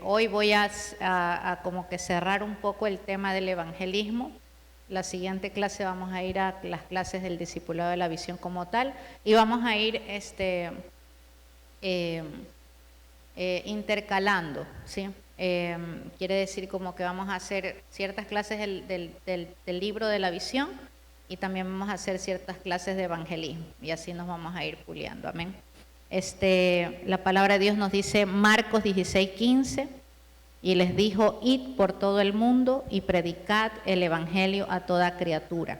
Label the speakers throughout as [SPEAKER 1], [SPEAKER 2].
[SPEAKER 1] Hoy voy a como que cerrar un poco el tema del evangelismo. La siguiente clase vamos a ir a las clases del discipulado de la visión como tal y vamos a ir intercalando, ¿sí? Quiere decir como que vamos a hacer ciertas clases del libro de la visión y también vamos a hacer ciertas clases de evangelismo y así nos vamos a ir puliendo, amén. La palabra de Dios nos dice Marcos 16:15 y les dijo: id por todo el mundo y predicad el evangelio a toda criatura.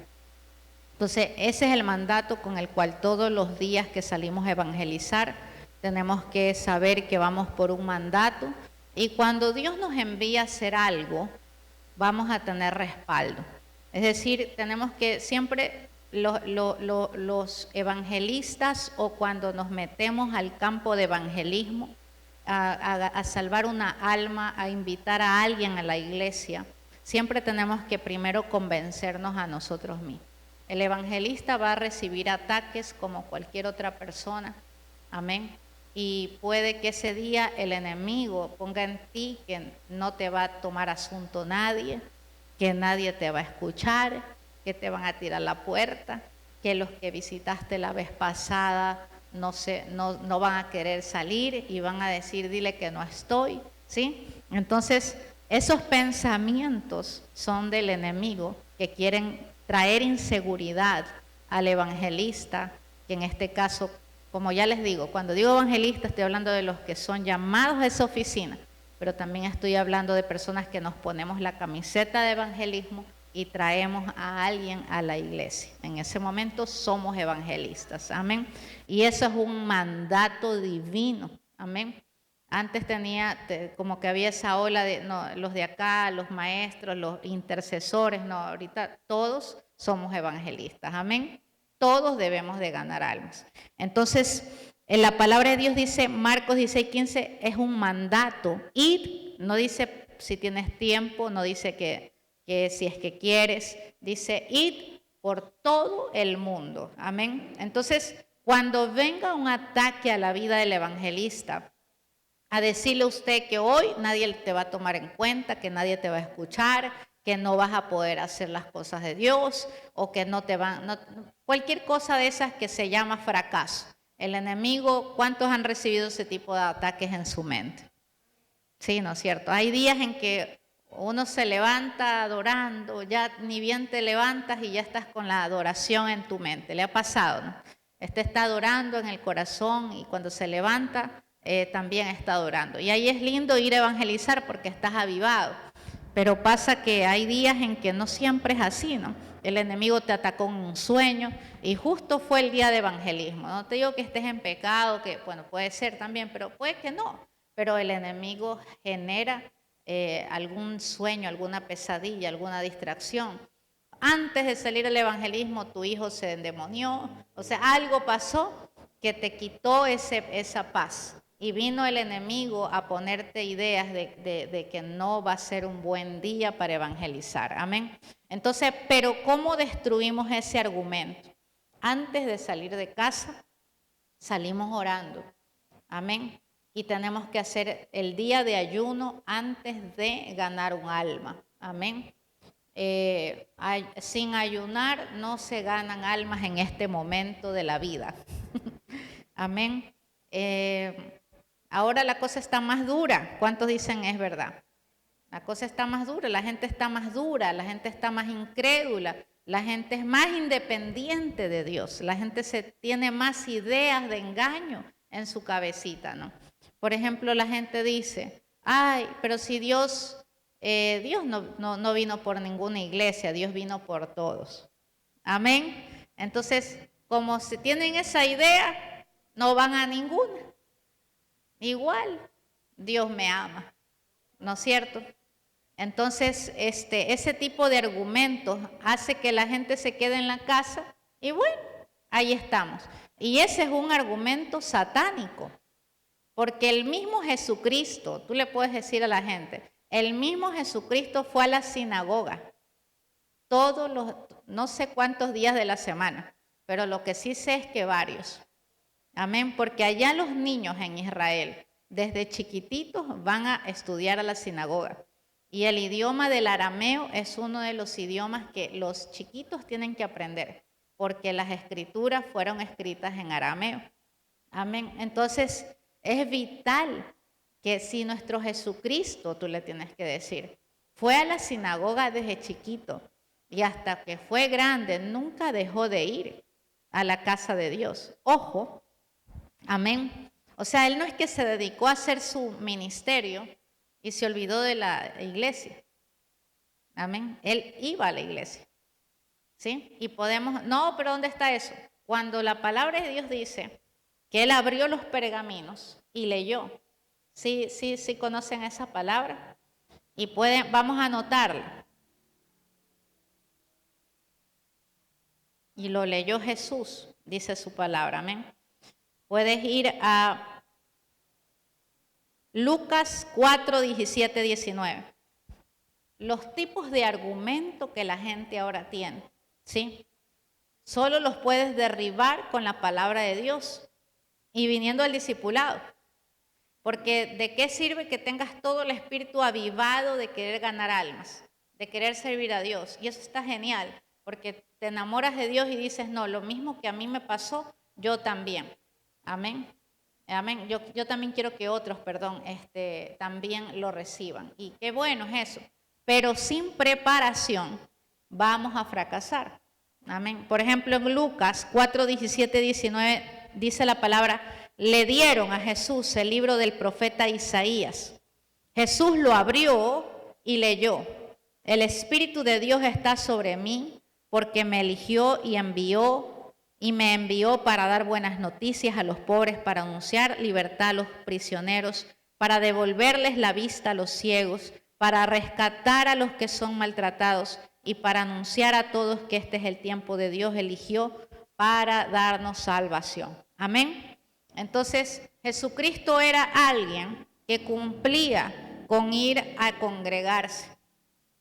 [SPEAKER 1] Entonces ese es el mandato con el cual todos los días que salimos a evangelizar tenemos que saber que vamos por un mandato y cuando Dios nos envía a hacer algo vamos a tener respaldo. Es decir, tenemos que siempre los evangelistas o cuando nos metemos al campo de evangelismo a salvar una alma, a invitar a alguien a la iglesia, siempre tenemos que primero convencernos a nosotros mismos. El evangelista va a recibir ataques como cualquier otra persona, amén. Y puede que ese día el enemigo ponga en ti que no te va a tomar asunto nadie, que nadie te va a escuchar, que te van a tirar la puerta, que los que visitaste la vez pasada no van a querer salir y van a decir: dile que no estoy, ¿sí? Entonces, esos pensamientos son del enemigo que quieren traer inseguridad al evangelista, que en este caso, como ya les digo, cuando digo evangelista estoy hablando de los que son llamados a esa oficina, pero también estoy hablando de personas que nos ponemos la camiseta de evangelismo y traemos a alguien a la iglesia. En ese momento somos evangelistas, amén. Y eso es un mandato divino, amén. Antes como que había esa ola de los de acá, los maestros, los intercesores, no, ahorita todos somos evangelistas, amén. Todos debemos de ganar almas. Entonces, en la palabra de Dios dice, Marcos 16:15, es un mandato. Ir, no dice si tienes tiempo, no dice que si es que quieres, dice ir por todo el mundo, amén. Entonces, cuando venga un ataque a la vida del evangelista, a decirle a usted que hoy nadie te va a tomar en cuenta, que nadie te va a escuchar, que no vas a poder hacer las cosas de Dios o que no te van, cualquier cosa de esas que se llama fracaso. El enemigo, ¿cuántos han recibido ese tipo de ataques en su mente? Sí, ¿no es cierto? Hay días en que uno se levanta adorando, ya ni bien te levantas y ya estás con la adoración en tu mente. ¿Le ha pasado, no? Está adorando en el corazón y cuando se levanta también está adorando. Y ahí es lindo ir a evangelizar porque estás avivado. Pero pasa que hay días en que no siempre es así, ¿no? El enemigo te atacó en un sueño y justo fue el día de evangelismo. No te digo que estés en pecado, que bueno, puede ser también, pero puede que no. Pero el enemigo genera algún sueño, alguna pesadilla, alguna distracción. Antes de salir el evangelismo, tu hijo se endemonió, o sea, algo pasó que te quitó esa paz. Y vino el enemigo a ponerte ideas de que no va a ser un buen día para evangelizar. Amén. Entonces, pero ¿cómo destruimos ese argumento? Antes de salir de casa, salimos orando. Amén. Y tenemos que hacer el día de ayuno antes de ganar un alma. Amén. Sin ayunar no se ganan almas en este momento de la vida. Amén. Ahora la cosa está más dura. ¿Cuántos dicen es verdad? La cosa está más dura, la gente está más dura, la gente está más incrédula, la gente es más independiente de Dios, la gente tiene más ideas de engaño en su cabecita, ¿no? Por ejemplo, la gente dice, ay, pero si Dios no vino por ninguna iglesia, Dios vino por todos. Amén. Entonces, como si tienen esa idea, no van a ninguna. Igual, Dios me ama, ¿no es cierto? Entonces, ese tipo de argumentos hace que la gente se quede en la casa y bueno, ahí estamos. Y ese es un argumento satánico, porque el mismo Jesucristo, tú le puedes decir a la gente, el mismo Jesucristo fue a la sinagoga todos los, no sé cuántos días de la semana, pero lo que sí sé es que varios. Amén, porque allá los niños en Israel desde chiquititos van a estudiar a la sinagoga. Y el idioma del arameo es uno de los idiomas que los chiquitos tienen que aprender, porque las escrituras fueron escritas en arameo. Amén. Entonces, es vital que si nuestro Jesucristo, tú le tienes que decir, fue a la sinagoga desde chiquito y hasta que fue grande, nunca dejó de ir a la casa de Dios. Ojo, amén. O sea, él no es que se dedicó a hacer su ministerio y se olvidó de la iglesia. Amén. Él iba a la iglesia. ¿Sí? Y podemos, no, pero ¿dónde está eso? Cuando la palabra de Dios dice que él abrió los pergaminos y leyó. Sí, sí, sí conocen esa palabra. Y pueden, vamos a anotarla. Y lo leyó Jesús, dice su palabra, amén. Puedes ir a Lucas 4, 17, 19. Los tipos de argumento que la gente ahora tiene, ¿sí? Solo los puedes derribar con la palabra de Dios y viniendo al discipulado. Porque ¿de qué sirve que tengas todo el espíritu avivado de querer ganar almas, de querer servir a Dios? Y eso está genial, porque te enamoras de Dios y dices, no, lo mismo que a mí me pasó, yo también. Amén. Amén. Yo también quiero que otros, también lo reciban. Y qué bueno es eso. Pero sin preparación vamos a fracasar. Amén. Por ejemplo, en Lucas 4, 17, 19 dice la palabra, le dieron a Jesús el libro del profeta Isaías. Jesús lo abrió y leyó. El Espíritu de Dios está sobre mí porque me eligió y me envió para dar buenas noticias a los pobres, para anunciar libertad a los prisioneros, para devolverles la vista a los ciegos, para rescatar a los que son maltratados y para anunciar a todos que este es el tiempo de Dios, eligió para darnos salvación. Amén. Entonces, Jesucristo era alguien que cumplía con ir a congregarse.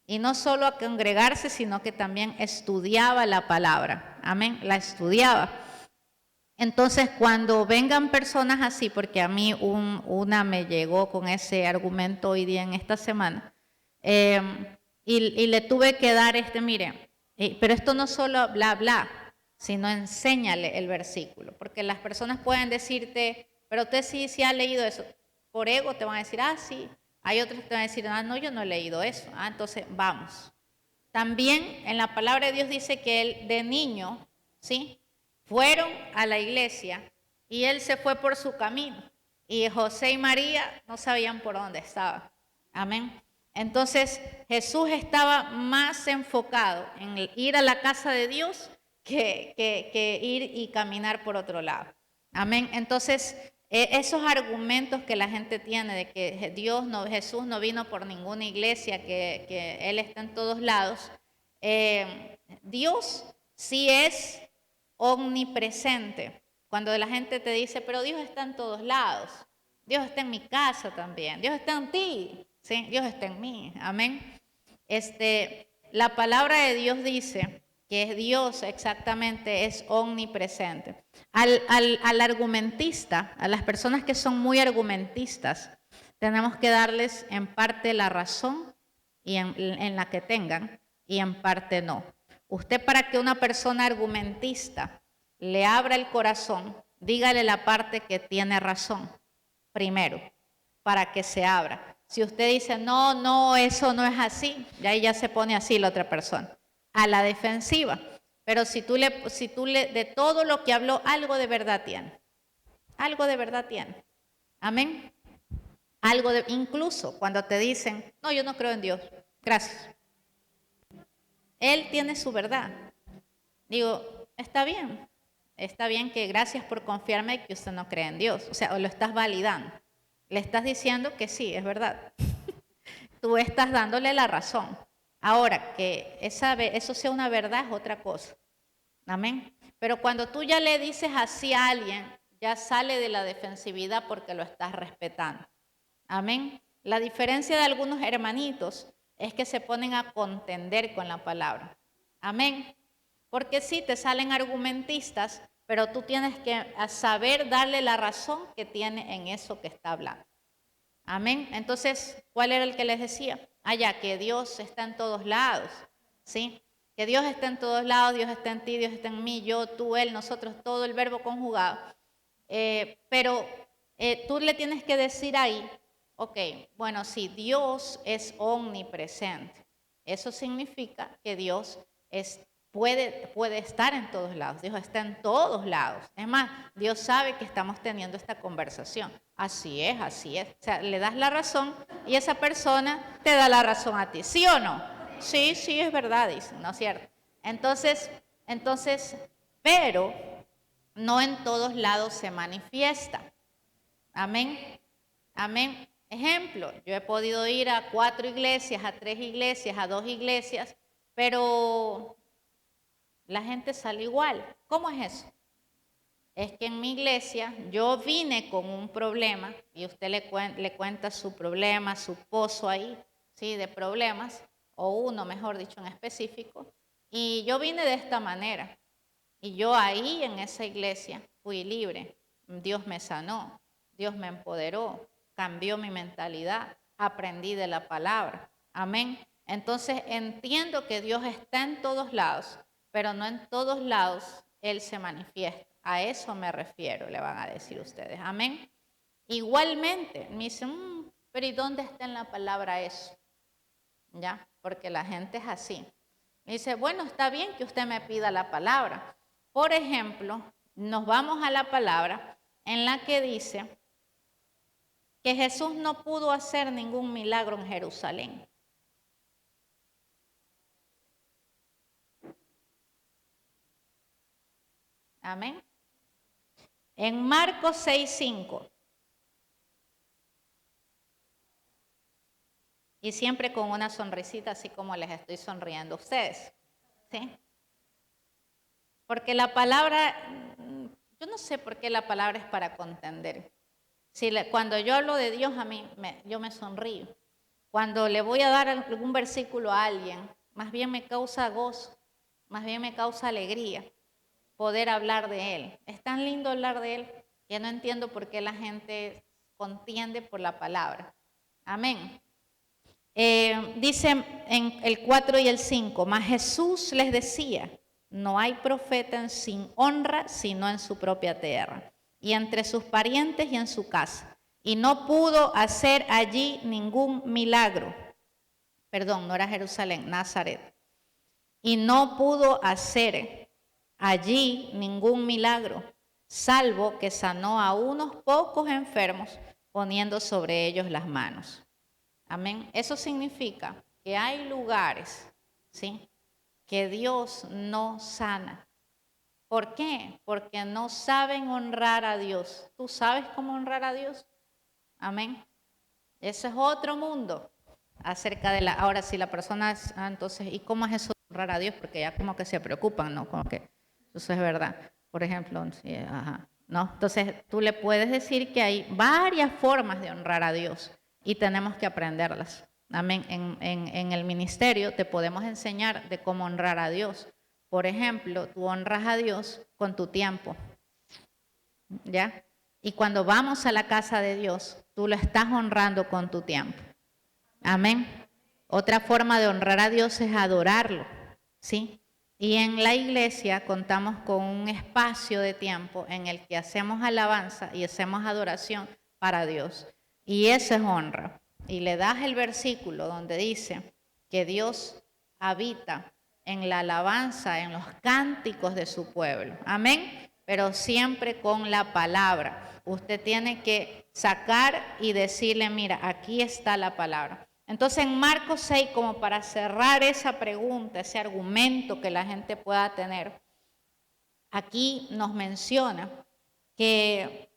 [SPEAKER 1] Y no solo a congregarse, sino que también estudiaba la palabra. Amén, la estudiaba. Entonces, cuando vengan personas así, porque a mí una me llegó con ese argumento hoy día en esta semana, y le tuve que dar mire, pero esto no solo bla, bla, sino enséñale el versículo, porque las personas pueden decirte, pero usted sí ha leído eso, por ego te van a decir, sí, hay otros que te van a decir, no, yo no he leído eso, entonces vamos. También en la palabra de Dios dice que él de niño, ¿sí?, fueron a la iglesia y él se fue por su camino y José y María no sabían por dónde estaba. Amén. Entonces Jesús estaba más enfocado en ir a la casa de Dios que ir y caminar por otro lado. Amén. Entonces, esos argumentos que la gente tiene de que Jesús no vino por ninguna iglesia, que Él está en todos lados, Dios sí es omnipresente. Cuando la gente te dice, pero Dios está en todos lados, Dios está en mi casa también, Dios está en ti, ¿sí? Dios está en mí. Amén. La palabra de Dios dice que Dios exactamente es omnipresente. Al argumentista, a las personas que son muy argumentistas, tenemos que darles en parte la razón y en la que tengan y en parte no. Usted, para que una persona argumentista le abra el corazón, dígale la parte que tiene razón primero, para que se abra. Si usted dice, no, eso no es así, y ahí ya se pone así la otra persona, a la defensiva. Pero si tú le, de todo lo que habló, algo de verdad tiene. Algo de verdad tiene. Amén. Incluso cuando te dicen, no, yo no creo en Dios, gracias. Él tiene su verdad. Digo, está bien que gracias por confiarme que usted no cree en Dios. O sea, lo estás validando. Le estás diciendo que sí, es verdad. Tú estás dándole la razón. Ahora, que eso sea una verdad es otra cosa. Amén. Pero cuando tú ya le dices así a alguien, ya sale de la defensividad porque lo estás respetando. Amén. La diferencia de algunos hermanitos es que se ponen a contender con la palabra. Amén. Porque sí, te salen argumentistas, pero tú tienes que saber darle la razón que tiene en eso que está hablando. Amén. Entonces, ¿cuál era el que les decía? Ya que Dios está en todos lados, ¿sí? Que Dios está en todos lados, Dios está en ti, Dios está en mí, yo, tú, él, nosotros, todo el verbo conjugado. Pero tú le tienes que decir ahí, ok, bueno, sí, Dios es omnipresente. Eso significa que Dios puede estar en todos lados. Dios está en todos lados. Es más, Dios sabe que estamos teniendo esta conversación. Así es, así es. O sea, le das la razón y esa persona te da la razón a ti, ¿sí o no? Sí, sí, es verdad, dicen, ¿no es cierto? Entonces, pero no en todos lados se manifiesta. Amén. Amén. Ejemplo, yo he podido ir a 4 iglesias, a 3 iglesias, a 2 iglesias, pero la gente sale igual. ¿Cómo es eso? Es que en mi iglesia yo vine con un problema y usted le cuenta su problema, su pozo ahí, ¿sí? De problemas, o uno, mejor dicho, en específico, y yo vine de esta manera. Y yo ahí en esa iglesia fui libre. Dios me sanó, Dios me empoderó, cambió mi mentalidad, aprendí de la palabra. Amén. Entonces entiendo que Dios está en todos lados, pero no en todos lados Él se manifiesta. A eso me refiero, le van a decir ustedes. Amén. Igualmente, me dicen, pero ¿y dónde está en la palabra eso? ¿Ya? Porque la gente es así. Me dice, bueno, está bien que usted me pida la palabra. Por ejemplo, nos vamos a la palabra en la que dice que Jesús no pudo hacer ningún milagro en Jerusalén. Amén. En Marcos 6:5. Y siempre con una sonrisita, así como les estoy sonriendo a ustedes. ¿Sí? Porque la palabra, yo no sé por qué la palabra es para contender. Cuando yo hablo de Dios, yo me sonrío. Cuando le voy a dar algún versículo a alguien, más bien me causa gozo, más bien me causa alegría poder hablar de Él. Es tan lindo hablar de Él que no entiendo por qué la gente contiende por la palabra. Amén. Dice en el 4 y el 5, mas Jesús les decía, no hay profeta sin honra sino en su propia tierra, y entre sus parientes y en su casa. Y no pudo hacer allí ningún milagro. Perdón, no era Jerusalén, Nazaret. Y no pudo hacer allí ningún milagro, salvo que sanó a unos pocos enfermos poniendo sobre ellos las manos. Amén. Eso significa que hay lugares, ¿sí?, que Dios no sana. ¿Por qué? Porque no saben honrar a Dios. ¿Tú sabes cómo honrar a Dios? Amén. Eso es otro mundo acerca de ahora si la persona, entonces, ¿y cómo es eso de honrar a Dios? Porque ya como que se preocupan, ¿no? Como que eso es verdad. Por ejemplo, sí, ¿no? Entonces, tú le puedes decir que hay varias formas de honrar a Dios y tenemos que aprenderlas. Amén. En el ministerio te podemos enseñar de cómo honrar a Dios. Por ejemplo, tú honras a Dios con tu tiempo, ¿ya? Y cuando vamos a la casa de Dios, tú lo estás honrando con tu tiempo. Amén. Otra forma de honrar a Dios es adorarlo, ¿sí? Y en la iglesia contamos con un espacio de tiempo en el que hacemos alabanza y hacemos adoración para Dios. Y eso es honra. Y le das el versículo donde dice que Dios habita en la alabanza, en los cánticos de su pueblo. Amén. Pero siempre con la palabra. Usted tiene que sacar y decirle, mira, aquí está la palabra. Entonces en Marcos 6, como para cerrar esa pregunta, ese argumento que la gente pueda tener, aquí nos menciona que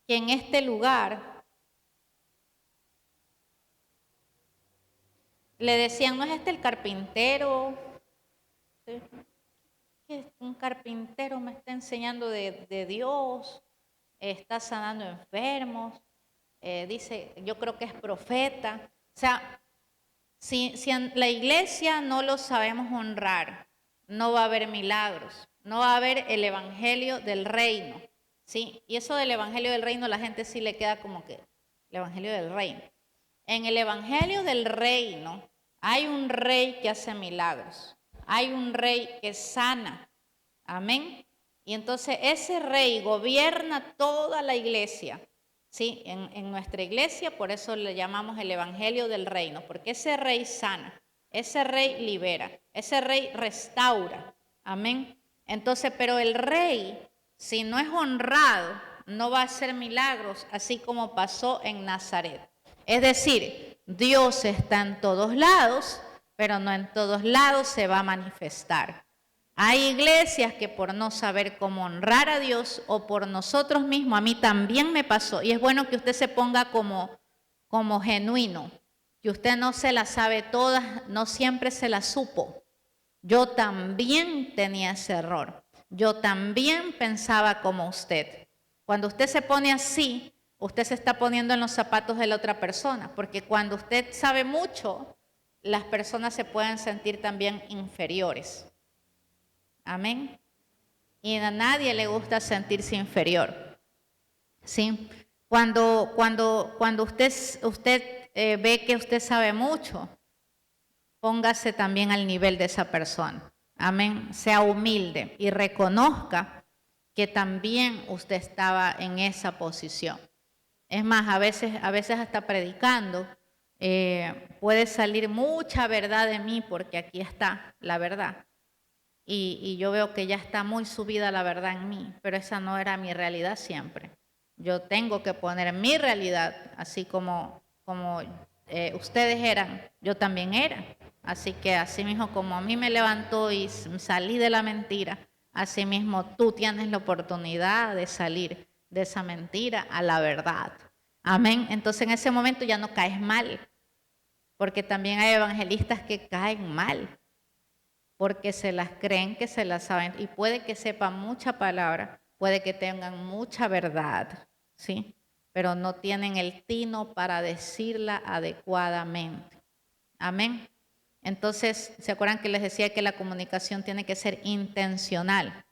[SPEAKER 1] en este lugar le decían, ¿no es este el carpintero? ¿Sí? Un carpintero me está enseñando de Dios, está sanando enfermos, dice, yo creo que es profeta. O sea, si en la iglesia no lo sabemos honrar, no va a haber milagros, no va a haber el evangelio del reino, ¿sí? Y eso del evangelio del reino la gente sí le queda como que, El Evangelio del Reino. En el Evangelio del Reino hay un rey que hace milagros. Hay un rey que sana. Amén. Y entonces ese rey gobierna toda la iglesia. ¿Sí? En nuestra iglesia, por eso le llamamos el Evangelio del Reino, porque ese rey sana, ese rey libera, ese rey restaura. Amén. Entonces, pero el rey, si no es honrado, no va a hacer milagros, así como pasó en Nazaret. Es decir, Dios está en todos lados, pero no en todos lados se va a manifestar. Hay iglesias que por no saber cómo honrar a Dios o por nosotros mismos, a mí también me pasó, y es bueno que usted se ponga como genuino, que usted no se las sabe todas, no siempre se las supo. Yo también tenía ese error, yo también pensaba como usted. Cuando usted se pone así, usted se está poniendo en los zapatos de la otra persona, porque cuando usted sabe mucho, las personas se pueden sentir también inferiores. Amén. Y a nadie le gusta sentirse inferior. ¿Sí? Cuando usted ve que usted sabe mucho, póngase también al nivel de esa persona. Amén. Sea humilde y reconozca que también usted estaba en esa posición. Es más, a veces hasta predicando puede salir mucha verdad de mí porque aquí está la verdad. Y yo veo que ya está muy subida la verdad en mí, pero esa no era mi realidad siempre. Yo tengo que poner mi realidad, así como ustedes eran, yo también era. Así que así mismo como a mí me levantó y salí de la mentira, así mismo tú tienes la oportunidad de salir de esa mentira a la verdad. Amén. Entonces en ese momento ya no caes mal, porque también hay evangelistas que caen mal, porque se las creen que se las saben y puede que sepan mucha palabra, puede que tengan mucha verdad, ¿sí? Pero no tienen el tino para decirla adecuadamente. Amén. Entonces, ¿se acuerdan que les decía que la comunicación tiene que ser intencional?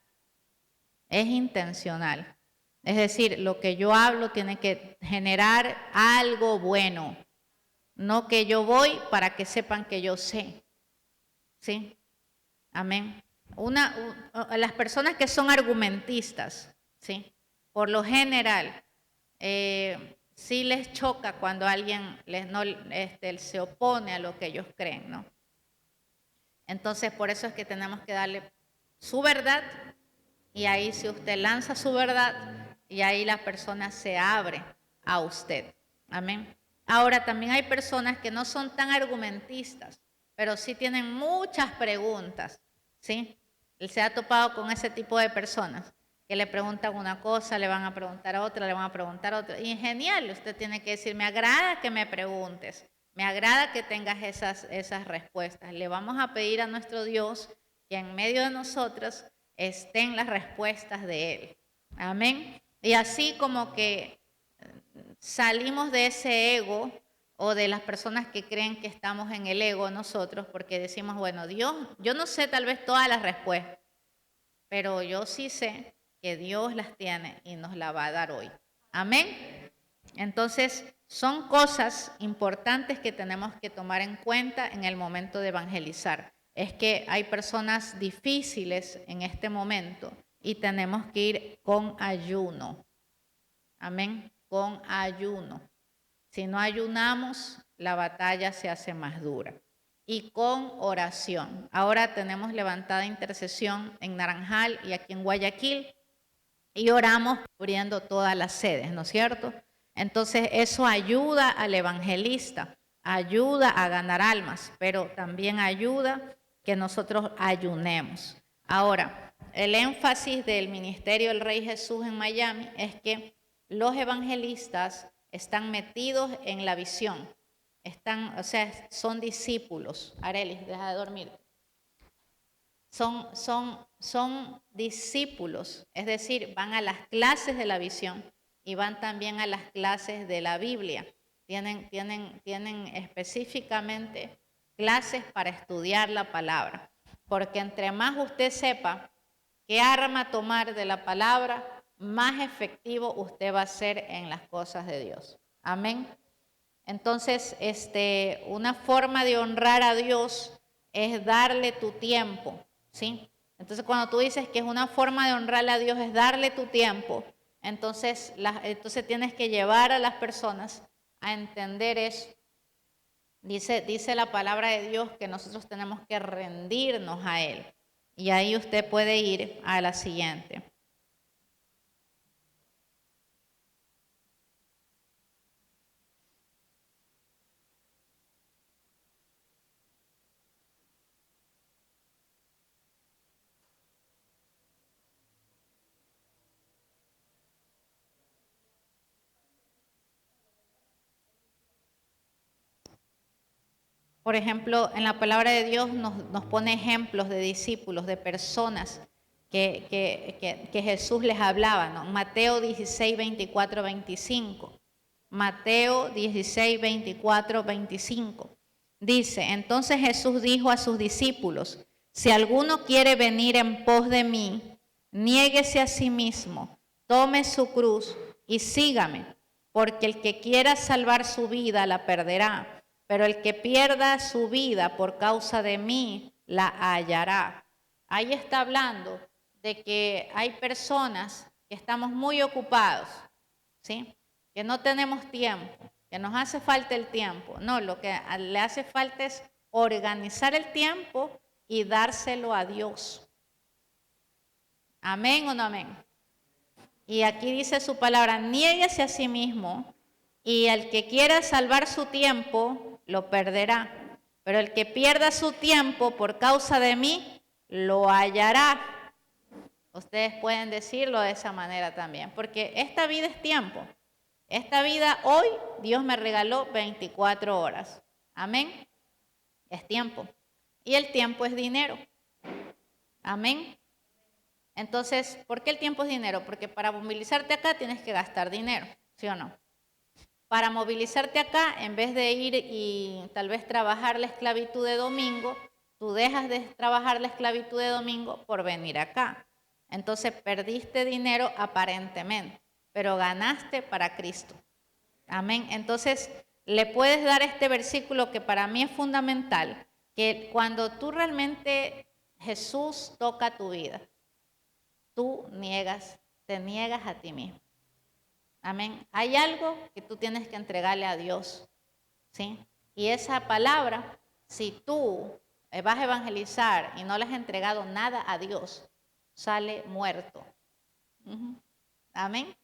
[SPEAKER 1] Es intencional. Es decir, lo que yo hablo tiene que generar algo bueno, no que yo voy para que sepan que yo sé, ¿sí? Amén. Las personas que son argumentistas, ¿sí? Por lo general, sí les choca cuando alguien se opone a lo que ellos creen, ¿no? Entonces, por eso es que tenemos que darle su verdad, y ahí si usted lanza su verdad, y ahí la persona se abre a usted. Amén. Ahora, también hay personas que no son tan argumentistas, pero sí tienen muchas preguntas, ¿sí? Él se ha topado con ese tipo de personas que le preguntan una cosa, le van a preguntar otra, le van a preguntar otra. Y genial, usted tiene que decir, me agrada que me preguntes, me agrada que tengas esas respuestas. Le vamos a pedir a nuestro Dios que en medio de nosotros estén las respuestas de Él. Amén. Y así como que salimos de ese ego, o de las personas que creen que estamos en el ego nosotros, porque decimos, bueno, Dios, yo no sé tal vez todas las respuestas, pero yo sí sé que Dios las tiene y nos la va a dar hoy. Amén. Entonces, son cosas importantes que tenemos que tomar en cuenta en el momento de evangelizar. Es que hay personas difíciles en este momento y tenemos que ir con ayuno. Amén. Con ayuno. Si no ayunamos, la batalla se hace más dura. Y con oración. Ahora tenemos levantada intercesión en Naranjal y aquí en Guayaquil y oramos cubriendo todas las sedes, ¿no es cierto? Entonces eso ayuda al evangelista, ayuda a ganar almas, pero también ayuda que nosotros ayunemos. Ahora, el énfasis del Ministerio del Rey Jesús en Miami es que los evangelistas están metidos en la visión, son discípulos. Arelis, deja de dormir. Son discípulos, es decir, van a las clases de la visión y van también a las clases de la Biblia. Tienen específicamente clases para estudiar la palabra, porque entre más usted sepa qué arma tomar de la palabra, más efectivo usted va a ser en las cosas de Dios. Amén. Entonces, una forma de honrar a Dios es darle tu tiempo, ¿sí? Entonces, cuando tú dices que es una forma de honrar a Dios es darle tu tiempo, entonces tienes que llevar a las personas a entender eso. Dice la palabra de Dios que nosotros tenemos que rendirnos a Él. Y ahí usted puede ir a la siguiente. Por ejemplo, en la palabra de Dios nos pone ejemplos de discípulos, de personas que Jesús les hablaba, ¿no? Mateo 16, 24, 25. Mateo 16, 24, 25. Dice, entonces Jesús dijo a sus discípulos, si alguno quiere venir en pos de mí, niéguese a sí mismo, tome su cruz y sígame, porque el que quiera salvar su vida la perderá, pero el que pierda su vida por causa de mí la hallará. Ahí está hablando de que hay personas que estamos muy ocupados, ¿sí? Que no tenemos tiempo, que nos hace falta el tiempo. No, lo que le hace falta es organizar el tiempo y dárselo a Dios. ¿Amén o no amén? Y aquí dice su palabra, niéguese a sí mismo y el que quiera salvar su tiempo lo perderá. Pero el que pierda su tiempo por causa de mí lo hallará. Ustedes pueden decirlo de esa manera también, porque esta vida es tiempo. Esta vida hoy Dios me regaló 24 horas. Amén. Es tiempo. Y el tiempo es dinero. Amén. Entonces, ¿por qué el tiempo es dinero? Porque para movilizarte acá tienes que gastar dinero, ¿sí o no? Para movilizarte acá, en vez de ir y tal vez trabajar la esclavitud de domingo, tú dejas de trabajar la esclavitud de domingo por venir acá. Entonces, perdiste dinero aparentemente, pero ganaste para Cristo. Amén. Entonces, le puedes dar este versículo que para mí es fundamental, que cuando tú realmente Jesús toca tu vida, tú te niegas a ti mismo. Amén. Hay algo que tú tienes que entregarle a Dios, ¿sí? Y esa palabra, si tú vas a evangelizar y no le has entregado nada a Dios, sale muerto. Amén.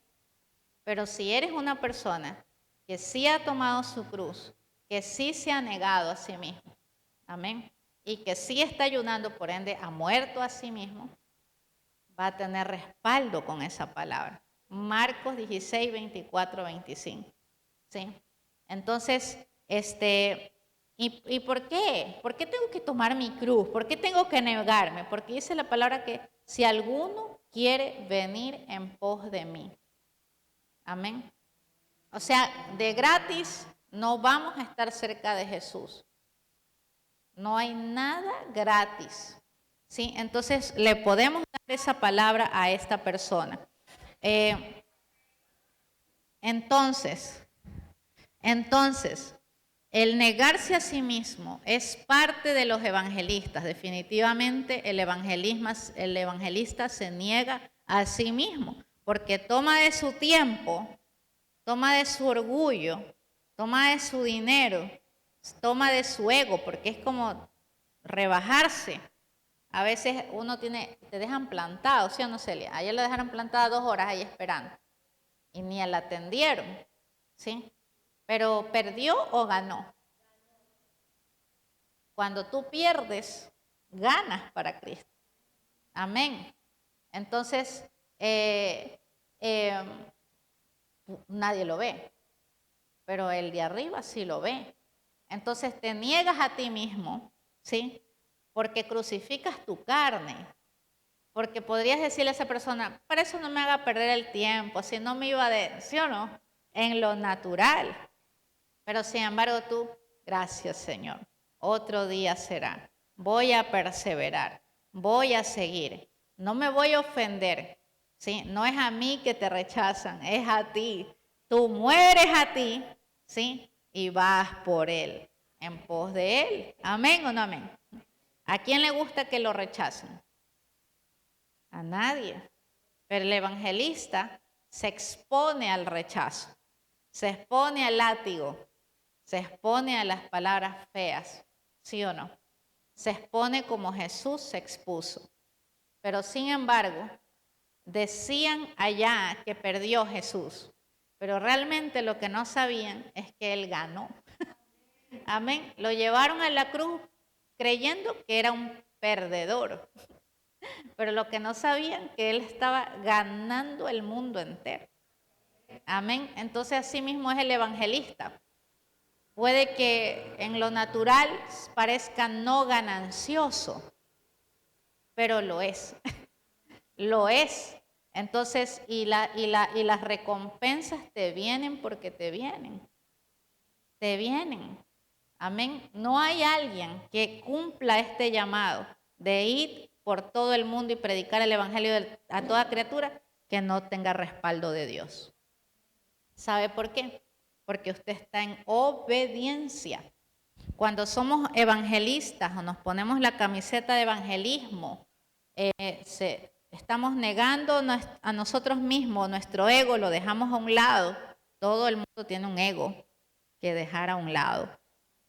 [SPEAKER 1] Pero si eres una persona que sí ha tomado su cruz, que sí se ha negado a sí mismo, amén, y que sí está ayunando, por ende ha muerto a sí mismo, va a tener respaldo con esa palabra. Marcos 16, 24, 25. ¿Sí? Entonces, ¿y por qué? ¿Por qué tengo que tomar mi cruz? ¿Por qué tengo que negarme? Porque dice la palabra que si alguno quiere venir en pos de mí. Amén. O sea, de gratis no vamos a estar cerca de Jesús. No hay nada gratis. ¿Sí? Entonces, le podemos dar esa palabra a esta persona. Entonces, el negarse a sí mismo es parte de los evangelistas. Definitivamente el evangelista se niega a sí mismo porque toma de su tiempo, toma de su orgullo, toma de su dinero, toma de su ego, porque es como rebajarse. A veces te dejan plantado, ¿sí o no, Celia? Ayer le dejaron plantada 2 horas ahí esperando y ni la atendieron, ¿sí? Pero ¿perdió o ganó? Cuando tú pierdes, ganas para Cristo. Amén. Entonces, nadie lo ve, pero el de arriba sí lo ve. Entonces te niegas a ti mismo, ¿sí? Porque crucificas tu carne. Porque podrías decirle a esa persona, para eso no me haga perder el tiempo, si no me iba de, ¿sí o no? En lo natural. Pero sin embargo tú, gracias Señor, otro día será. Voy a perseverar, voy a seguir, no me voy a ofender, ¿sí? No es a mí que te rechazan, es a ti. tú mueres a ti, ¿sí? Y vas por él, en pos de él. ¿Amén o no amén? ¿A quién le gusta que lo rechacen? A nadie. Pero el evangelista se expone al rechazo, se expone al látigo, se expone a las palabras feas, ¿sí o no? Se expone como Jesús se expuso. Pero sin embargo, decían allá que perdió Jesús, pero realmente lo que no sabían es que él ganó. Amén. Lo llevaron a la cruz creyendo que era un perdedor, pero lo que no sabían que él estaba ganando el mundo entero. Amén. Entonces así mismo es el evangelista. Puede que en lo natural parezca no ganancioso, pero lo es. Lo es. Entonces, y las recompensas te vienen porque te vienen. Te vienen. Amén. No hay alguien que cumpla este llamado de ir por todo el mundo y predicar el evangelio a toda criatura que no tenga respaldo de Dios. ¿Sabe por qué? Porque usted está en obediencia. Cuando somos evangelistas o nos ponemos la camiseta de evangelismo, estamos negando a nosotros mismos, nuestro ego lo dejamos a un lado. Todo el mundo tiene un ego que dejar a un lado,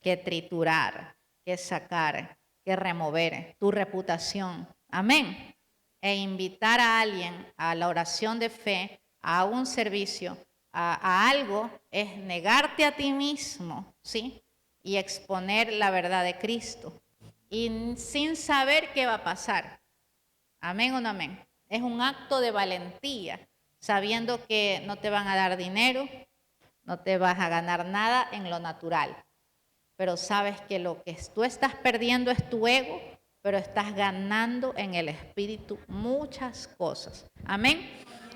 [SPEAKER 1] que triturar, que sacar, que remover tu reputación. Amén. E invitar a alguien a la oración de fe, a un servicio, a algo, es negarte a ti mismo, ¿sí? Y exponer la verdad de Cristo. Y sin saber qué va a pasar. Amén o no amén. Es un acto de valentía, sabiendo que no te van a dar dinero, no te vas a ganar nada en lo natural. Pero sabes que lo que tú estás perdiendo es tu ego, pero estás ganando en el espíritu muchas cosas. Amén.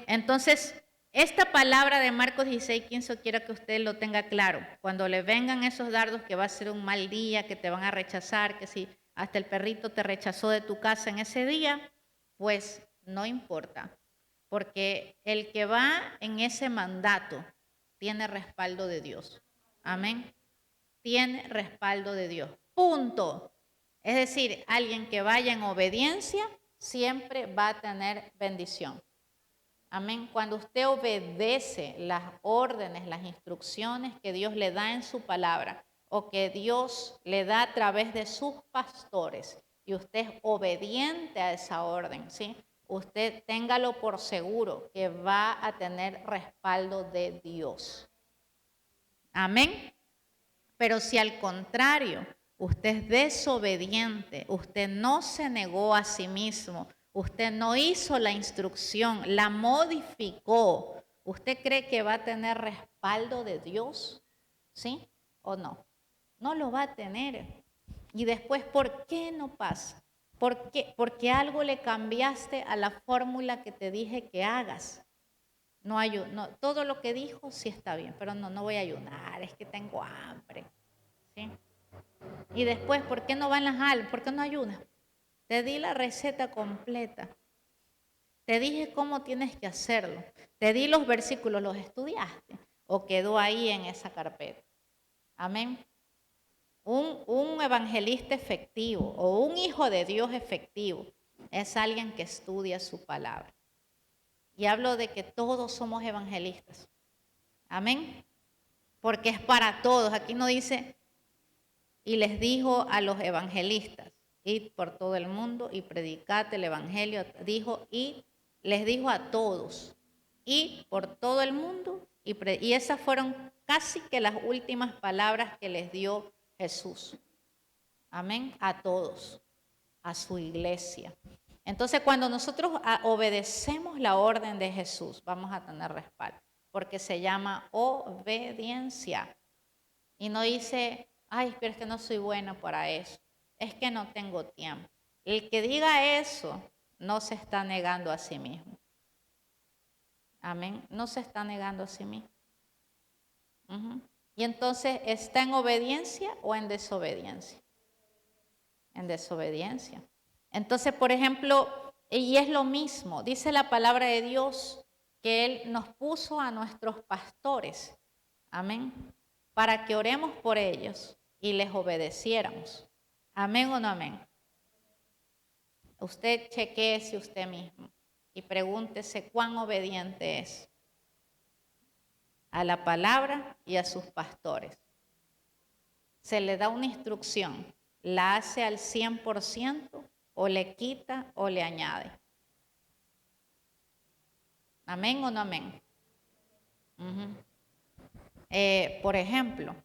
[SPEAKER 1] Entonces, esta palabra de Marcos 16:15 quiero que usted lo tenga claro. Cuando le vengan esos dardos que va a ser un mal día, que te van a rechazar, que si hasta el perrito te rechazó de tu casa en ese día, pues no importa. Porque el que va en ese mandato tiene respaldo de Dios. Amén. Tiene respaldo de Dios. Punto. Es decir, alguien que vaya en obediencia siempre va a tener bendición. Amén. Cuando usted obedece las órdenes, las instrucciones que Dios le da en su palabra o que Dios le da a través de sus pastores y usted es obediente a esa orden, ¿sí? Usted téngalo por seguro que va a tener respaldo de Dios. Amén. Pero si al contrario, usted es desobediente, usted no se negó a sí mismo, usted no hizo la instrucción, la modificó, ¿usted cree que va a tener respaldo de Dios? ¿Sí o no? No lo va a tener. Y después, ¿por qué no pasa? ¿Por qué? Porque algo le cambiaste a la fórmula que te dije que hagas. No, todo lo que dijo sí está bien, pero no voy a ayunar, es que tengo hambre. ¿Sí? Y después, ¿por qué no van las almas? ¿Por qué no ayunas? Te di la receta completa. Te dije cómo tienes que hacerlo. Te di los versículos, ¿los estudiaste? ¿O quedó ahí en esa carpeta? Amén. Un evangelista efectivo o un hijo de Dios efectivo es alguien que estudia su palabra. Y hablo de que todos somos evangelistas. Amén. Porque es para todos. Aquí no dice, y les dijo a los evangelistas, id por todo el mundo y predicad el evangelio. Les dijo a todos, id por todo el mundo. Y esas fueron casi que las últimas palabras que les dio Jesús. Amén. A todos, a su iglesia. Entonces, cuando nosotros obedecemos la orden de Jesús, vamos a tener respaldo, porque se llama obediencia. Y no dice, ay, pero es que no soy bueno para eso, es que no tengo tiempo. El que diga eso no se está negando a sí mismo. Amén. No se está negando a sí mismo. Y entonces, ¿está en obediencia o en desobediencia? En desobediencia. Entonces, por ejemplo, y es lo mismo, dice la palabra de Dios que Él nos puso a nuestros pastores, amén, para que oremos por ellos y les obedeciéramos. Amén o no amén. Usted chequéese usted mismo y pregúntese cuán obediente es a la palabra y a sus pastores. Se le da una instrucción, ¿la hace al 100% o le quita o le añade? ¿Amén o no amén? Por ejemplo,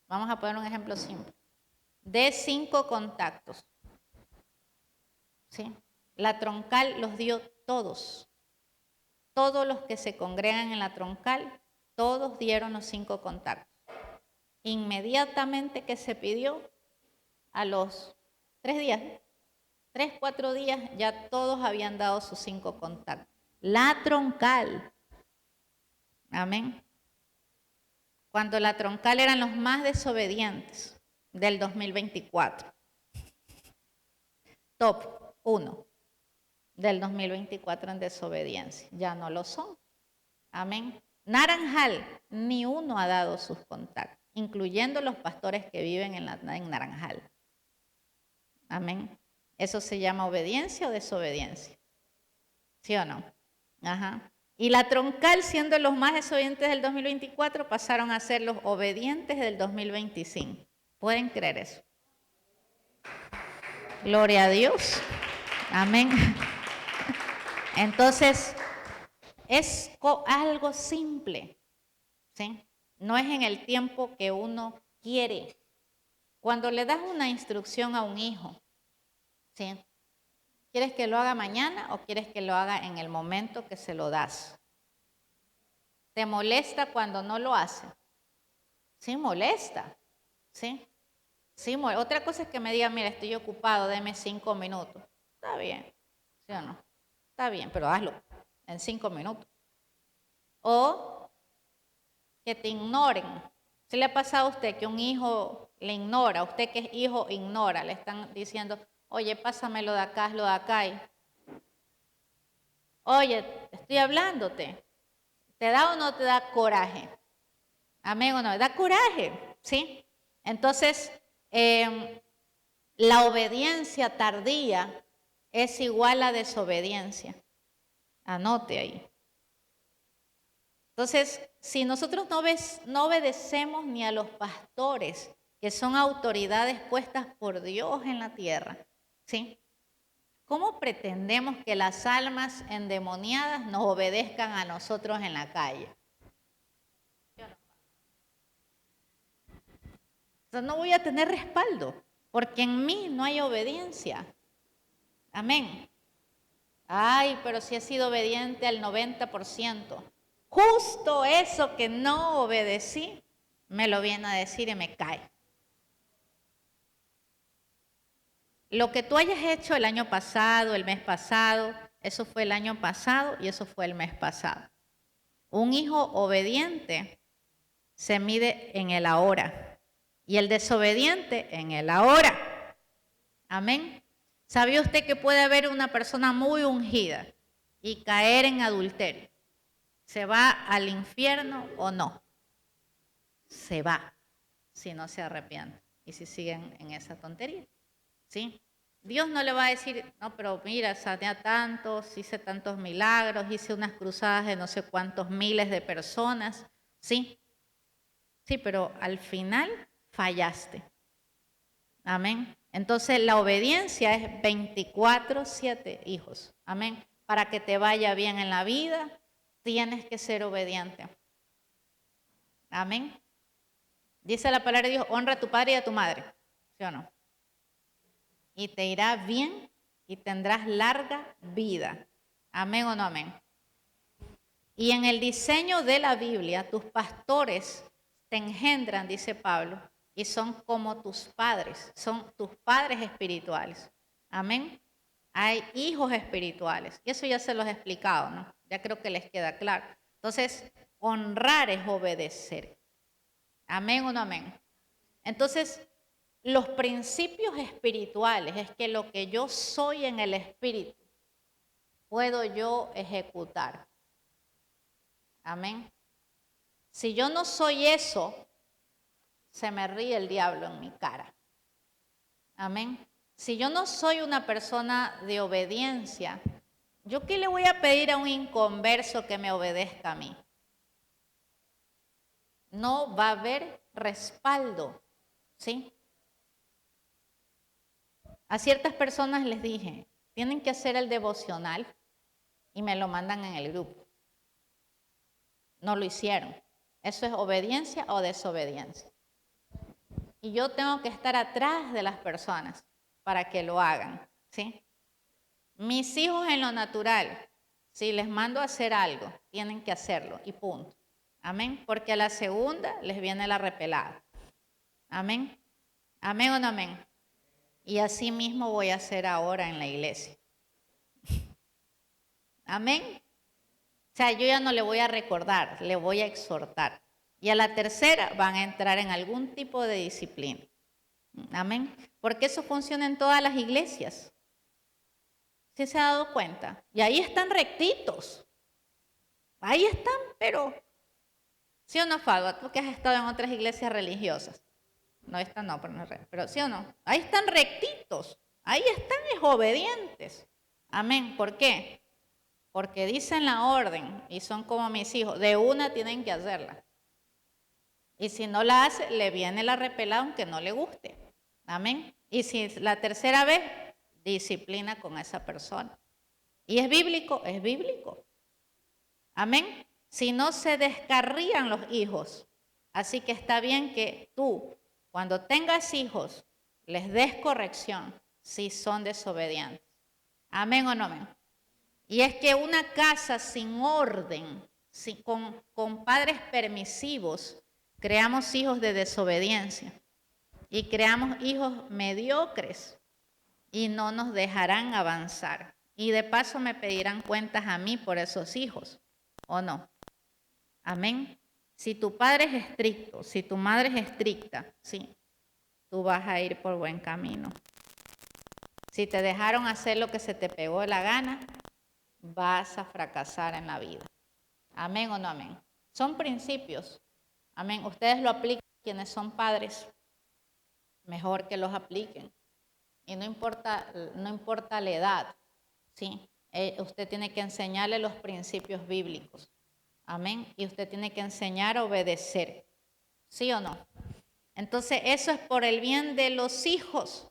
[SPEAKER 1] vamos a poner un ejemplo simple. De 5 contactos, ¿sí? La troncal los dio todos. Todos los que se congregan en la troncal, todos dieron los 5 contactos. Inmediatamente que se pidió, a los 3 días, 3, 4 días, ya todos habían dado sus 5 contactos. La troncal. Amén. Cuando la troncal eran los más desobedientes del 2024. Top 1 del 2024 en desobediencia. Ya no lo son. Amén. Naranjal, ni uno ha dado sus contactos, incluyendo los pastores que viven en Naranjal. Amén. ¿Eso se llama obediencia o desobediencia? ¿Sí o no? Ajá. Y la troncal, siendo los más desobedientes del 2024, pasaron a ser los obedientes del 2025. ¿Pueden creer eso? Gloria a Dios. Amén. Entonces, es algo simple, ¿sí? No es en el tiempo que uno quiere. Cuando le das una instrucción a un hijo, ¿sí? ¿Quieres que lo haga mañana o quieres que lo haga en el momento que se lo das? ¿Te molesta cuando no lo hace? Sí, molesta. ¿Sí? Sí, otra cosa es que me diga, mira, estoy ocupado, deme 5 minutos. Está bien, ¿sí o no? Está bien, pero hazlo en 5 minutos. O que te ignoren. ¿Se le ha pasado a usted que un hijo le ignora? Usted que es hijo ignora, le están diciendo, oye, pásamelo de acá, hazlo de acá. Oye, estoy hablándote. ¿Te da o no te da coraje? Amén o no, da coraje, ¿sí? Entonces, la obediencia tardía es igual a desobediencia. Anote ahí. Entonces, si nosotros no obedecemos ni a los pastores, que son autoridades puestas por Dios en la tierra, ¿sí? ¿Cómo pretendemos que las almas endemoniadas nos obedezcan a nosotros en la calle? Entonces no voy a tener respaldo, porque en mí no hay obediencia. Amén. Ay, pero si he sido obediente al 90%. Justo eso que no obedecí, me lo viene a decir y me cae. Lo que tú hayas hecho el año pasado, el mes pasado, eso fue el año pasado y eso fue el mes pasado. Un hijo obediente se mide en el ahora y el desobediente en el ahora. Amén. ¿Sabía usted que puede haber una persona muy ungida y caer en adulterio? ¿Se va al infierno o no? Se va si no se arrepiente y si siguen en esa tontería. ¿Sí? Dios no le va a decir, no, pero mira, sané a tantos, hice tantos milagros, hice unas cruzadas de no sé cuántos miles de personas. ¿Sí? Sí, pero al final fallaste. Amén. Entonces la obediencia es 24/7, hijos. Amén. Para que te vaya bien en la vida, tienes que ser obediente. Amén. Dice la palabra de Dios, honra a tu padre y a tu madre. ¿Sí o no? Y te irá bien y tendrás larga vida. Amén o no amén. Y en el diseño de la Biblia, tus pastores te engendran, dice Pablo, y son como tus padres, son tus padres espirituales. Amén. Hay hijos espirituales. Y eso ya se los he explicado, ¿no? Ya creo que les queda claro. Entonces, honrar es obedecer. Amén o no amén. Entonces, los principios espirituales es que lo que yo soy en el espíritu, puedo yo ejecutar. Amén. Si yo no soy eso, se me ríe el diablo en mi cara. Amén. Si yo no soy una persona de obediencia, ¿yo qué le voy a pedir a un inconverso que me obedezca a mí? No va a haber respaldo, ¿sí? A ciertas personas les dije, tienen que hacer el devocional y me lo mandan en el grupo. No lo hicieron. ¿Eso es obediencia o desobediencia? Y yo tengo que estar atrás de las personas para que lo hagan, ¿sí? Mis hijos en lo natural, si les mando a hacer algo, tienen que hacerlo y punto. Amén. Porque a la segunda les viene la repelada. Amén. Amén o no amén. Y así mismo voy a hacer ahora en la iglesia. Amén. O sea, yo ya no le voy a recordar, le voy a exhortar. Y a la tercera van a entrar en algún tipo de disciplina. Amén. Porque eso funciona en todas las iglesias. ¿Sí se ha dado cuenta? Y ahí están rectitos. Ahí están, pero... ¿Sí o no, Fado? Tú que has estado en otras iglesias religiosas. No, esta no, pero no es pero ¿sí o no? Ahí están rectitos. Ahí están obedientes. Amén. ¿Por qué? Porque dicen la orden y son como mis hijos. De una tienen que hacerla. Y si no la hace, le viene la repelada aunque no le guste. Amén. Y si la tercera vez, disciplina con esa persona. ¿Y es bíblico? Es bíblico. Amén. Si no se descarrían los hijos. Así que está bien que tú, cuando tengas hijos, les des corrección si son desobedientes. Amén o no amén. Y es que una casa sin orden, con padres permisivos, creamos hijos de desobediencia y creamos hijos mediocres y no nos dejarán avanzar. Y de paso me pedirán cuentas a mí por esos hijos, ¿o no? Amén. Si tu padre es estricto, si tu madre es estricta, sí, tú vas a ir por buen camino. Si te dejaron hacer lo que se te pegó de la gana, vas a fracasar en la vida. Amén o no amén. Son principios. Amén. Ustedes lo aplican quienes son padres. Mejor que los apliquen. Y no importa la edad. ¿Sí? Usted tiene que enseñarle los principios bíblicos. Amén. Y usted tiene que enseñar a obedecer. ¿Sí o no? Entonces, eso es por el bien de los hijos.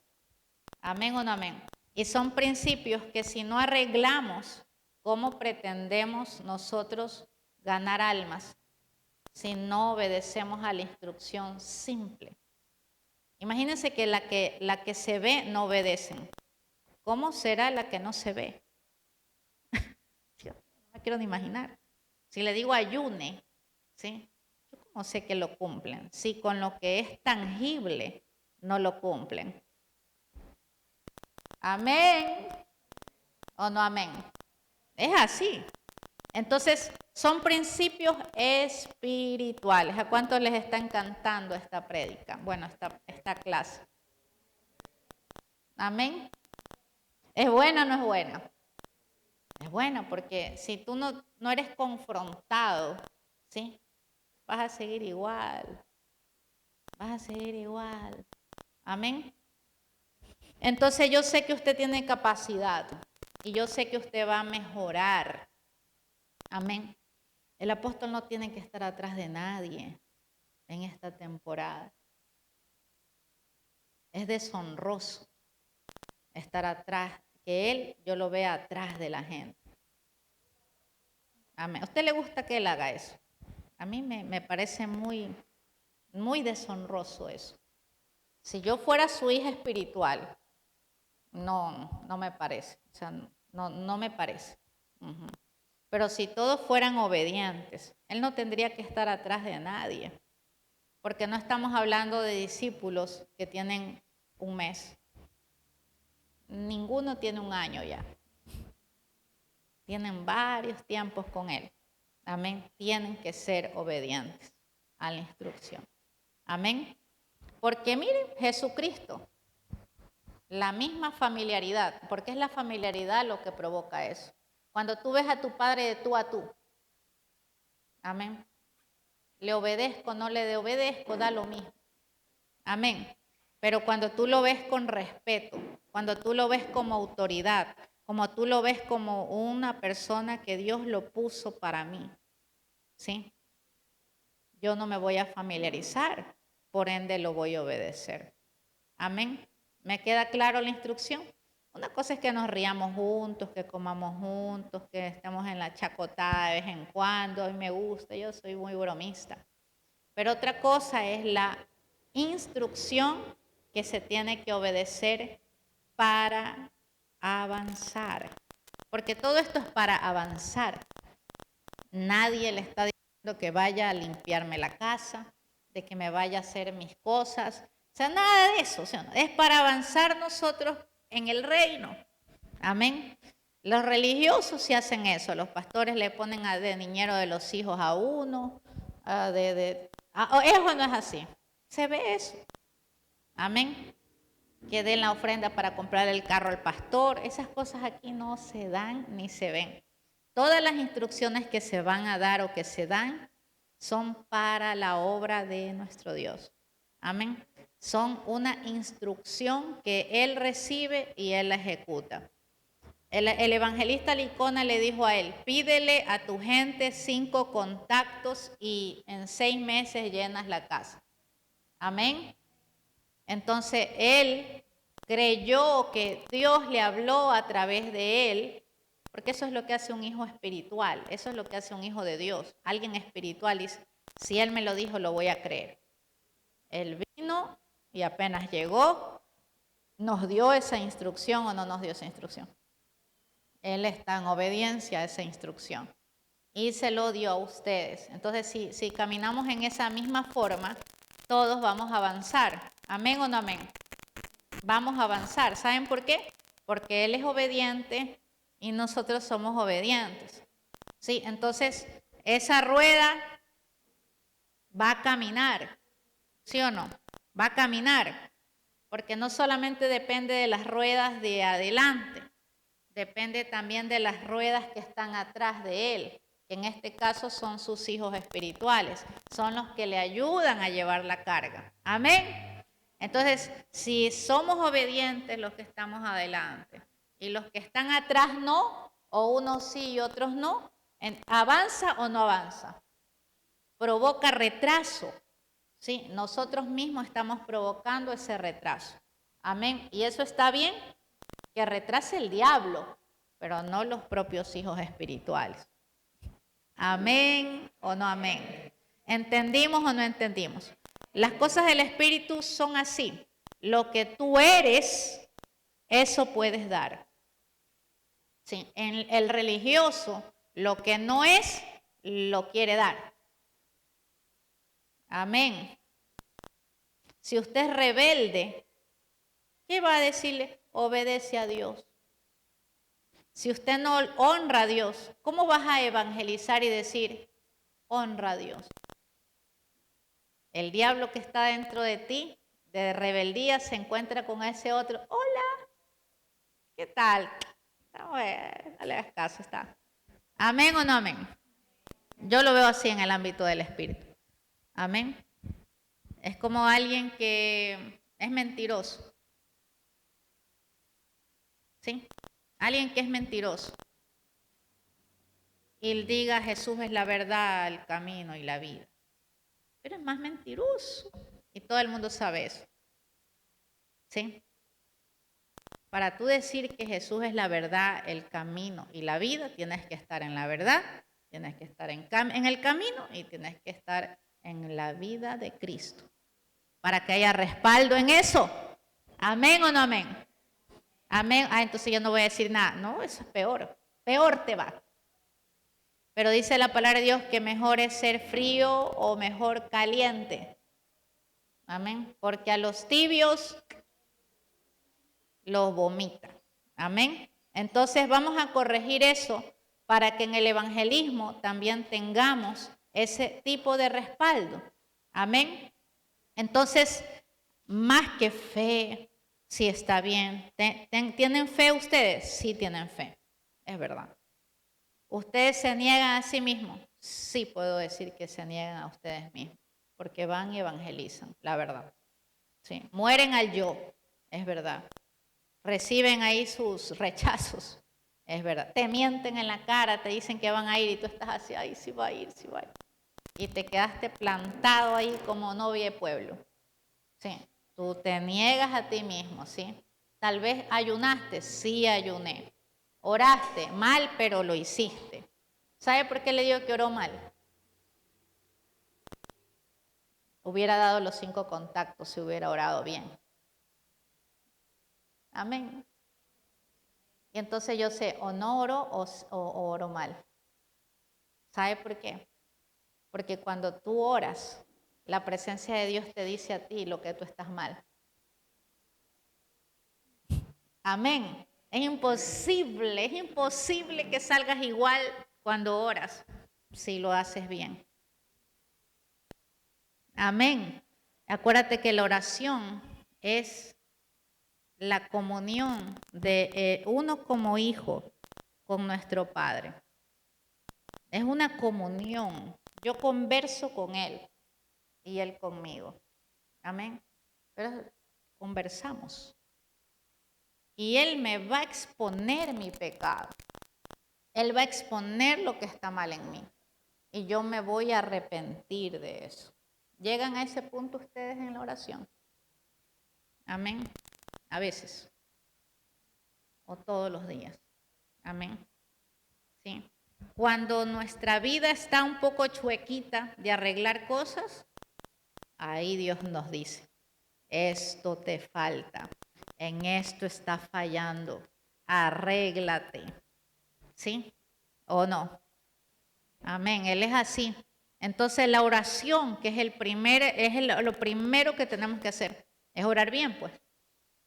[SPEAKER 1] Amén o no amén. Y son principios que si no arreglamos, ¿cómo pretendemos nosotros ganar almas si no obedecemos a la instrucción simple? Imagínense que la que se ve no obedecen. ¿Cómo será la que no se ve? Yo no me quiero ni imaginar. Si le digo ayune, ¿sí? Yo cómo sé que lo cumplen. Si con lo que es tangible no lo cumplen. Amén. ¿O no amén? Es así. Entonces, son principios espirituales. ¿A cuántos les está encantando esta prédica? Bueno, esta clase. Amén. ¿Es buena o no es buena? Es buena porque si tú no eres confrontado, ¿sí? Vas a seguir igual. Vas a seguir igual. Amén. Entonces yo sé que usted tiene capacidad y yo sé que usted va a mejorar. Amén. El apóstol no tiene que estar atrás de nadie en esta temporada. Es deshonroso estar atrás, que él, yo lo vea atrás de la gente. Amén. ¿A usted le gusta que él haga eso? A mí me parece muy, muy deshonroso eso. Si yo fuera su hija espiritual, no me parece. O sea, no me parece. Pero si todos fueran obedientes, él no tendría que estar atrás de nadie. Porque no estamos hablando de discípulos que tienen un mes. Ninguno tiene un año ya. Tienen varios tiempos con él. Amén. Tienen que ser obedientes a la instrucción. Amén. Porque miren, Jesucristo, la misma familiaridad, porque es la familiaridad lo que provoca eso. Cuando tú ves a tu padre de tú a tú, Amén. Le obedezco, no le obedezco, da lo mismo. Amén. Pero cuando tú lo ves con respeto, cuando tú lo ves como autoridad, como tú lo ves como una persona que Dios lo puso para mí, ¿sí? Yo no me voy a familiarizar, por ende lo voy a obedecer. Amén. ¿Me queda claro la instrucción? Una cosa es que nos riamos juntos, que comamos juntos, que estemos en la chacotada de vez en cuando. A mí me gusta, yo soy muy bromista. Pero otra cosa es la instrucción que se tiene que obedecer para avanzar. Porque todo esto es para avanzar. Nadie le está diciendo que vaya a limpiarme la casa, de que me vaya a hacer mis cosas. O sea, nada de eso. O sea, es para avanzar nosotros en el reino. Amén. Los religiosos sí hacen eso. Los pastores le ponen de niñero de los hijos a uno. Eso no es así. Se ve eso. Amén. Que den la ofrenda para comprar el carro al pastor. Esas cosas aquí no se dan ni se ven. Todas las instrucciones que se van a dar o que se dan son para la obra de nuestro Dios. Amén. Son una instrucción que Él recibe y Él la ejecuta. El evangelista Licona le dijo a él, pídele a tu gente 5 contactos y en 6 meses llenas la casa. Amén. Entonces él creyó que Dios le habló a través de él, porque eso es lo que hace un hijo espiritual, eso es lo que hace un hijo de Dios. Alguien espiritual dice, si él me lo dijo, lo voy a creer. Él vino y apenas llegó, nos dio esa instrucción o no nos dio esa instrucción. Él está en obediencia a esa instrucción y se lo dio a ustedes. Entonces, si caminamos en esa misma forma, todos vamos a avanzar. ¿Amén o no amén? Vamos a avanzar. ¿Saben por qué? Porque Él es obediente y nosotros somos obedientes. ¿Sí? Entonces, esa rueda va a caminar. ¿Sí o no? Va a caminar. Porque no solamente depende de las ruedas de adelante, depende también de las ruedas que están atrás de él, que en este caso son sus hijos espirituales, son los que le ayudan a llevar la carga. Amén. Entonces, si somos obedientes los que estamos adelante y los que están atrás no, o unos sí y otros no, ¿avanza o no avanza? Provoca retraso. ¿Sí? Nosotros mismos estamos provocando ese retraso. Amén. Y eso está bien, que retrase el diablo, pero no los propios hijos espirituales. Amén o no amén. ¿Entendimos o no entendimos? Las cosas del espíritu son así. Lo que tú eres, eso puedes dar. Sí, en el religioso, lo que no es, lo quiere dar. Amén. Si usted es rebelde, ¿qué va a decirle? Obedece a Dios. Si usted no honra a Dios, ¿cómo vas a evangelizar y decir, honra a Dios? El diablo que está dentro de ti, de rebeldía, se encuentra con ese otro. Hola, ¿qué tal? No le hagas caso, está. ¿Amén o no amén? Yo lo veo así en el ámbito del espíritu. Amén. Es como alguien que es mentiroso. ¿Sí? Alguien que es mentiroso. Y diga Jesús es la verdad, el camino y la vida. Pero es más mentiroso. Y todo el mundo sabe eso. ¿Sí? Para tú decir que Jesús es la verdad, el camino y la vida, tienes que estar en la verdad, tienes que estar en el camino y tienes que estar en la vida de Cristo. Para que haya respaldo en eso. ¿Amén o no amén? Amén. Entonces yo no voy a decir nada. No, eso es peor. Peor te va. Pero dice la palabra de Dios que mejor es ser frío o mejor caliente. Amén. Porque a los tibios los vomita. Amén. Entonces vamos a corregir eso para que en el evangelismo también tengamos ese tipo de respaldo. Amén. Entonces, más que fe, sí está bien. ¿Tienen fe ustedes? Sí tienen fe. Es verdad. ¿Ustedes se niegan a sí mismos? sí puedo decir que se niegan a ustedes mismos, porque van y evangelizan, la verdad. Sí, mueren al yo, es verdad. Reciben ahí sus rechazos, es verdad. Te mienten en la cara, te dicen que van a ir y tú estás así, ay, sí va a ir, sí va a ir. Y te quedaste plantado ahí como novia de pueblo. Sí, tú te niegas a ti mismo, ¿sí? Tal vez ayunaste, sí ayuné. Oraste mal, pero lo hiciste. ¿Sabe por qué le digo que oró mal? Hubiera dado los 5 contactos si hubiera orado bien. Amén. Y entonces yo sé, o no oro o oro mal. ¿Sabe por qué? Porque cuando tú oras, la presencia de Dios te dice a ti lo que tú estás mal. Amén. Es imposible que salgas igual cuando oras, si lo haces bien. Amén. Acuérdate que la oración es la comunión de uno como hijo con nuestro Padre. Es una comunión. Yo converso con Él y Él conmigo. Amén. Pero conversamos. Y Él me va a exponer mi pecado. Él va a exponer lo que está mal en mí. Y yo me voy a arrepentir de eso. ¿Llegan a ese punto ustedes en la oración? Amén. A veces. O todos los días. Amén. Sí. Cuando nuestra vida está un poco chuequita de arreglar cosas, ahí Dios nos dice, esto te falta, en esto está fallando, arréglate. ¿Sí? ¿O no? Amén, Él es así. Entonces la oración, que es lo primero que tenemos que hacer, es orar bien, pues.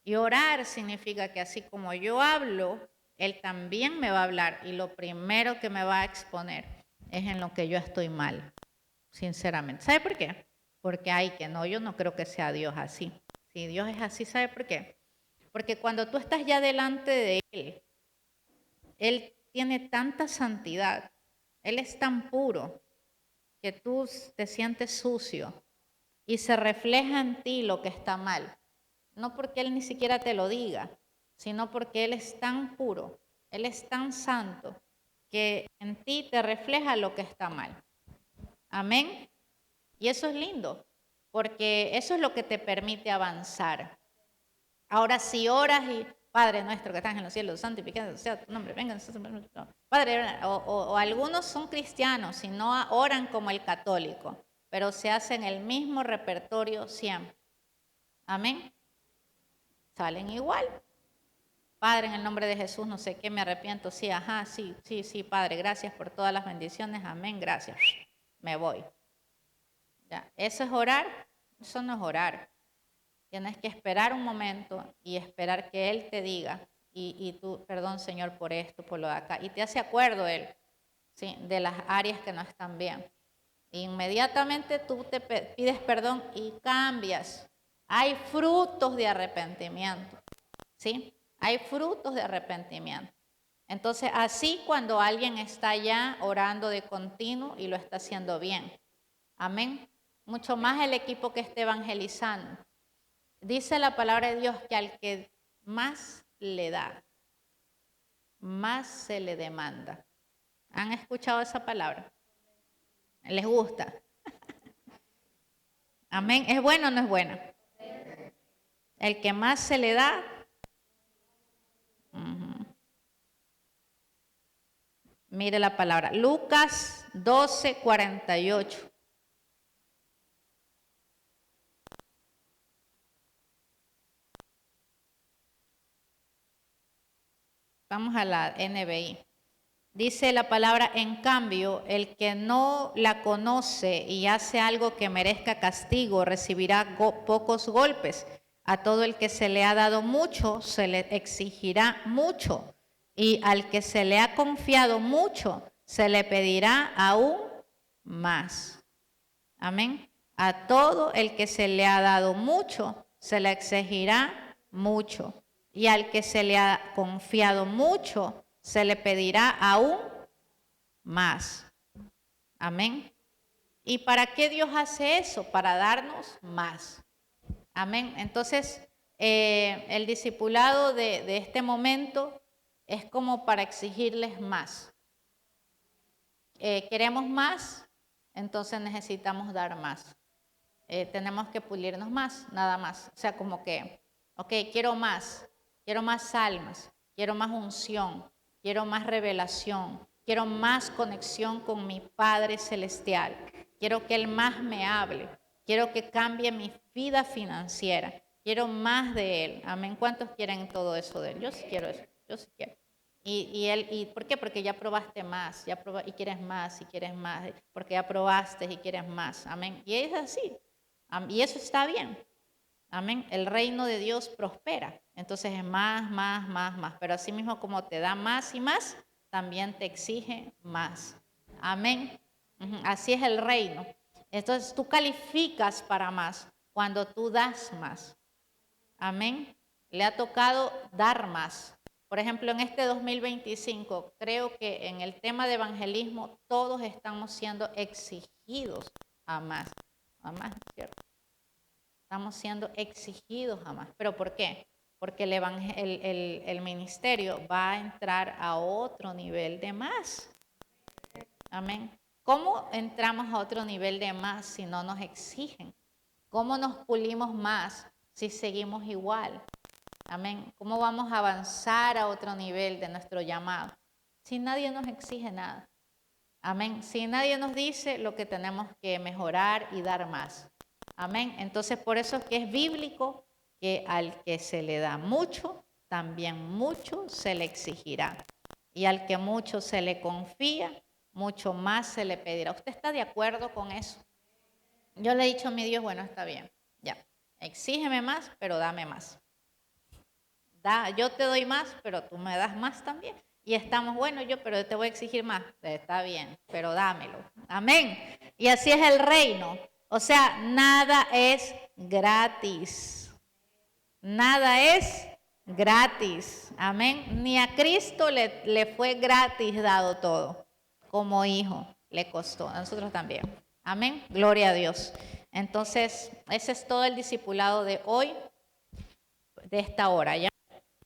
[SPEAKER 1] Y orar significa que así como yo hablo, Él también me va a hablar y lo primero que me va a exponer es en lo que yo estoy mal, sinceramente. ¿Sabe por qué? Porque yo no creo que sea Dios así. Si Dios es así, ¿sabe por qué? Porque cuando tú estás ya delante de Él tiene tanta santidad, Él es tan puro que tú te sientes sucio y se refleja en ti lo que está mal. No porque Él ni siquiera te lo diga, sino porque Él es tan puro, Él es tan santo, que en ti te refleja lo que está mal. Amén. Y eso es lindo, porque eso es lo que te permite avanzar. Ahora si oras y Padre nuestro que estás en los cielos, santificado sea tu nombre, venga. Padre, o algunos son cristianos y no oran como el católico, pero se hacen el mismo repertorio siempre. Amén. Salen igual. Padre, en el nombre de Jesús, no sé qué, me arrepiento. Sí, ajá, sí, Padre, gracias por todas las bendiciones. Amén, gracias. Me voy. Ya, ¿eso es orar? Eso no es orar. Tienes que esperar un momento y esperar que Él te diga, y tú, perdón Señor por esto, por lo de acá. Y te hace acuerdo Él, ¿sí?, de las áreas que no están bien. Inmediatamente tú te pides perdón y cambias. Hay frutos de arrepentimiento, ¿sí? Hay frutos de arrepentimiento. Entonces, así cuando alguien está ya orando de continuo y lo está haciendo bien. Amén. Mucho más el equipo que esté evangelizando. Dice la palabra de Dios que al que más le da, más se le demanda. ¿Han escuchado esa palabra? ¿Les gusta? Amén. ¿Es bueno o no es bueno? El que más se le da. Mire la palabra. Lucas 12:48. Vamos a la NBI. Dice la palabra, en cambio, el que no la conoce y hace algo que merezca castigo, recibirá pocos golpes. A todo el que se le ha dado mucho, se le exigirá mucho. Y al que se le ha confiado mucho, se le pedirá aún más. Amén. A todo el que se le ha dado mucho, se le exigirá mucho. Y al que se le ha confiado mucho, se le pedirá aún más. Amén. ¿Y para qué Dios hace eso? Para darnos más. Amén. Entonces, el discipulado de este momento es como para exigirles más. Queremos más, entonces necesitamos dar más. Tenemos que pulirnos más, nada más. O sea, como que, ok, quiero más almas, quiero más unción, quiero más revelación, quiero más conexión con mi Padre Celestial, quiero que Él más me hable, quiero que cambie mi vida financiera, quiero más de Él. Amén. ¿Cuántos quieren todo eso de Él? Yo sí quiero eso, yo sí quiero. ¿Y por qué? Porque ya probaste más, y quieres más, y quieres más, porque ya probaste y quieres más. Amén. Y es así. Y eso está bien. Amén. El reino de Dios prospera. Entonces es más, más, más, más. Pero así mismo como te da más y más, también te exige más. Amén. Así es el reino. Entonces tú calificas para más cuando tú das más. Amén. Le ha tocado dar más. Por ejemplo, en este 2025, creo que en el tema de evangelismo todos estamos siendo exigidos a más. A más, ¿cierto? Estamos siendo exigidos a más. ¿Pero por qué? Porque el ministerio va a entrar a otro nivel de más. Amén. ¿Cómo entramos a otro nivel de más si no nos exigen? ¿Cómo nos pulimos más si seguimos igual? Amén. ¿Cómo vamos a avanzar a otro nivel de nuestro llamado? Si nadie nos exige nada. Amén. Si nadie nos dice lo que tenemos que mejorar y dar más. Amén. Entonces, por eso es que es bíblico que al que se le da mucho, también mucho se le exigirá. Y al que mucho se le confía, mucho más se le pedirá. ¿Usted está de acuerdo con eso? Yo le he dicho a mi Dios, bueno, está bien, ya. Exígeme más, pero dame más. Yo te doy más, pero tú me das más también. Y estamos, bueno, pero te voy a exigir más. Está bien, pero dámelo. Amén. Y así es el reino. O sea, nada es gratis. Nada es gratis. Amén. Ni a Cristo le fue gratis dado todo. Como hijo le costó. A nosotros también. Amén. Gloria a Dios. Entonces, ese es todo el discipulado de hoy, de esta hora. ¿Ya?